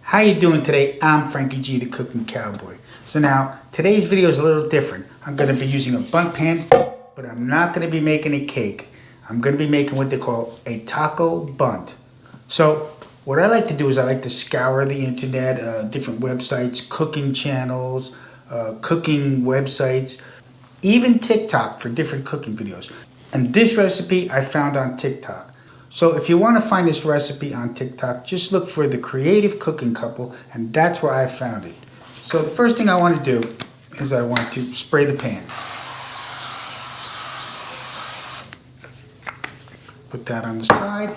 How you doing today? I'm FrankieG, the Cooking Cowboy. So now, today's video is a little different. I'm going to be using a Bundt pan, but I'm not going to be making a cake. I'm going to be making what they call a taco Bundt. So what I like to do is I like to scour the internet, different websites, cooking channels, cooking websites, even TikTok for different cooking videos. And this recipe I found on TikTok. So if you want to find this recipe on TikTok, just look for the Creative Cooking Couple, and that's where I found it. So the first thing I want to do is I want to spray the pan. Put that on the side,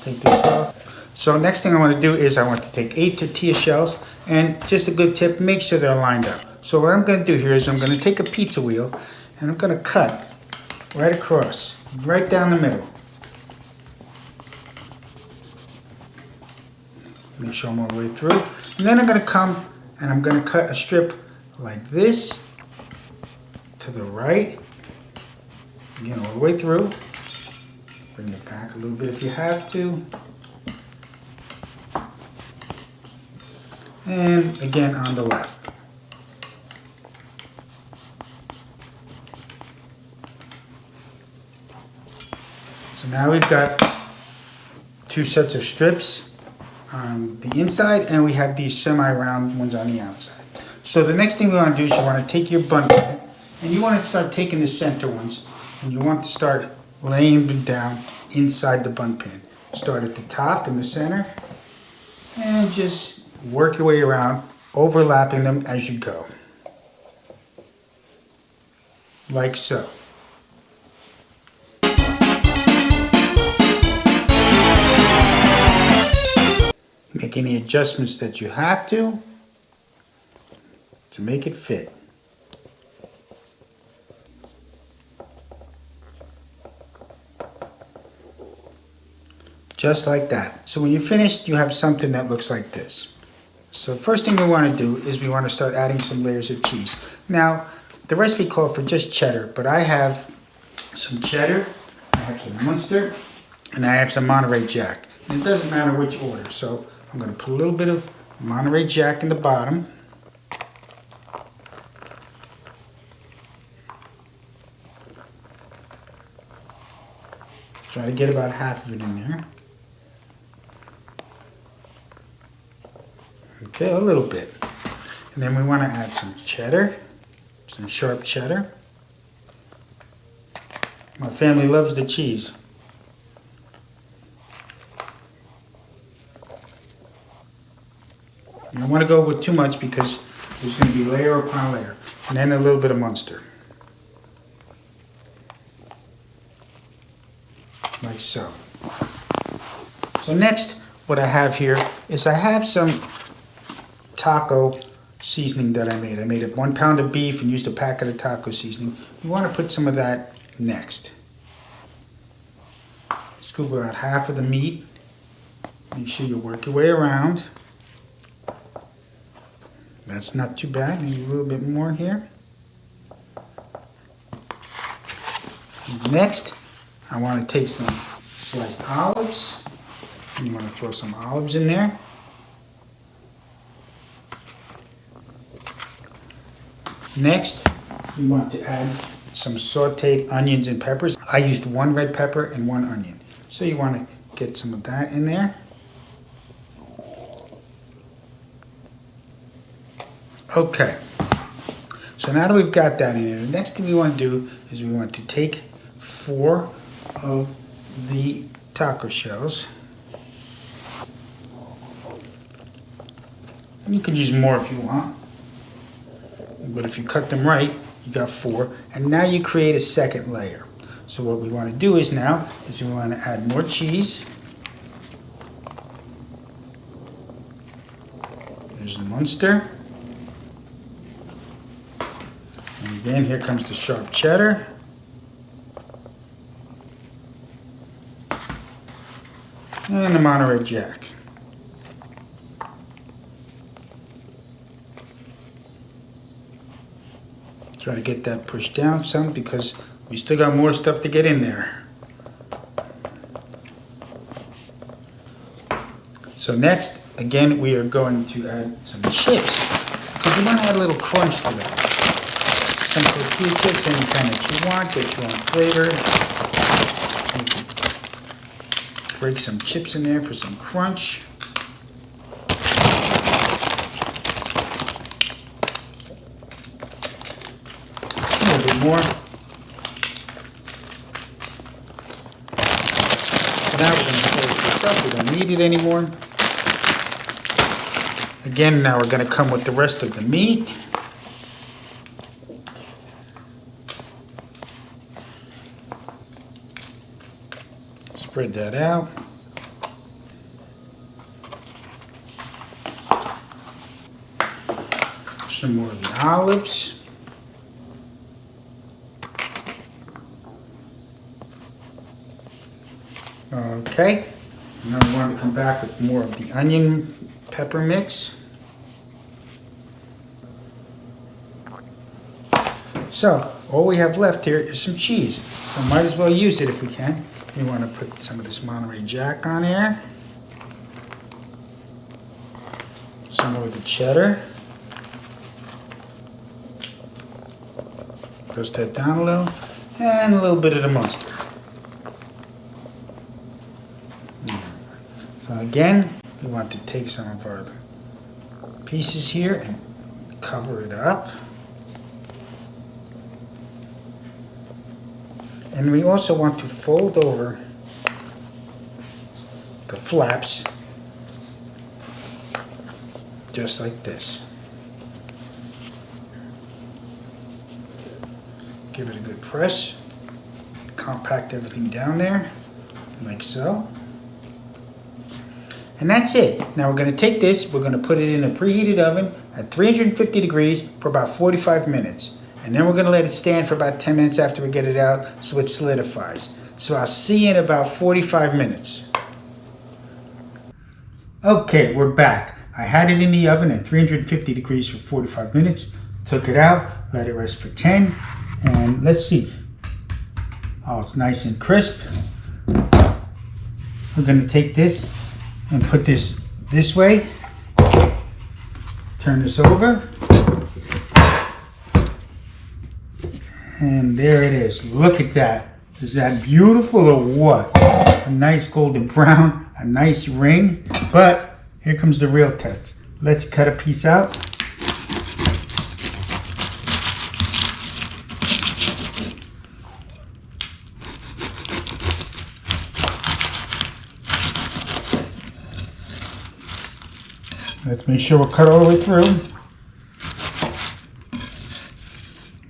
take this off. So next thing I want to do is I want to take 8 tortilla shells, and just a good tip, make sure they're lined up. So what I'm going to do here is I'm going to take a pizza wheel and I'm going to cut right across, right down the middle. Make sure I'm all the way through. And then I'm going to come and I'm going to cut a strip like this to the right. Again, all the way through. Bring it back a little bit if you have to. And again on the left. So now we've got 2 sets of strips on the inside, and we have these semi-round ones on the outside. So the next thing we want to do is you want to take your Bundt pan, and you want to start taking the center ones, and you want to start laying them down inside the Bundt pan. Start at the top in the center, and just work your way around, overlapping them as you go. Like so. Make any adjustments that you have to make it fit. Just like that. So when you're finished, you have something that looks like this. So the first thing we want to do is we want to start adding some layers of cheese. Now, the recipe called for just cheddar, but I have some cheddar, I have some Munster, and I have some Monterey Jack. And it doesn't matter which order. So I'm going to put a little bit of Monterey Jack in the bottom. Try to get about half of it in there. Okay, a little bit. And then we want to add some cheddar, some sharp cheddar. My family loves the cheese. You don't want to go with too much because there's going to be layer upon layer. And then a little bit of Munster. Like so. So next, what I have here is I have some taco seasoning that I made. I made 1 pound of beef and used a packet of taco seasoning. You want to put some of that next. Scoop about half of the meat. Make sure you work your way around. That's not too bad. Maybe a little bit more here. Next, I want to take some sliced olives. And you want to throw some olives in there. Next, we want to add some sauteed onions and peppers. I used 1 red pepper and 1 onion. So you want to get some of that in there. Okay, so now that we've got that in there, the next thing we want to do is we want to take 4 of the taco shells. And you can use more if you want, but if you cut them right, you got 4, and now you create a second layer. So what we want to do is now is we want to add more cheese. There's the Munster. And again, here comes the sharp cheddar. And the Monterey Jack. Try to get that pushed down some because we still got more stuff to get in there. So next, again, we are going to add some chips because we want to add a little crunch to that. Some tortilla chips, any kind that you want flavor. Break some chips in there for some crunch. A little bit more. Now we're going to close this up. We don't need it anymore. Again, now we're going to come with the rest of the meat. Spread that out. Some more of the olives. Okay, now we want to come back with more of the onion pepper mix. So, all we have left here is some cheese. So might as well use it if we can. We want to put some of this Monterey Jack on here. Some more of the cheddar. Press that down a little. And a little bit of the mustard. So again, we want to take some of our pieces here and cover it up. And we also want to fold over the flaps just like this. Give it a good press. Compact everything down there, like so. And that's it. Now we're going to take this, we're going to put it in a preheated oven at 350 degrees for about 45 minutes. And then we're going to let it stand for about 10 minutes after we get it out so it solidifies. So I'll see you in about 45 minutes. Okay, we're back. I had it in the oven at 350 degrees for 45 minutes. Took it out, let it rest for 10. And let's see. Oh, it's nice and crisp. We're going to take this and put this way. Turn this over. And there it is. Look at that. Is that beautiful or what? A nice golden brown, a nice ring. But here comes the real test. Let's cut a piece out. Let's make sure we're cut all the way through.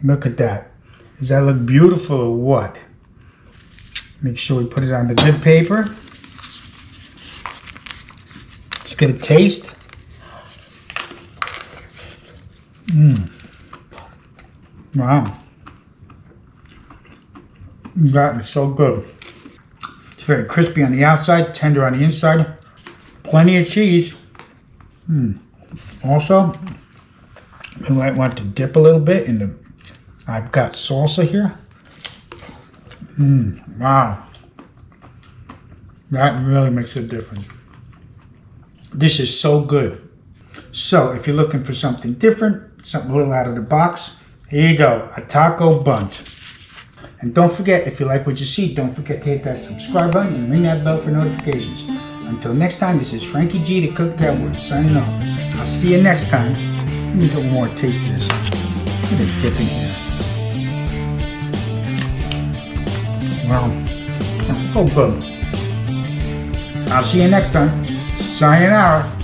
Look at that. Does that look beautiful or what? Make sure we put it on the good paper. Let's get a taste. Wow. That is so good. It's very crispy on the outside, tender on the inside. Plenty of cheese. Also, you might want to dip a little bit in the, I've got salsa here. Wow. That really makes a difference. This is so good. So if you're looking for something different, something a little out of the box, here you go, a taco bunt. And don't forget, if you like what you see, don't forget to hit that subscribe button and ring that bell for notifications. Until next time, this is FrankieG, the Cook Cowboy, signing off. I'll see you next time. Let me get one more taste of this. Get a dip in here. Wow. So good. I'll see you next time. Sayonara.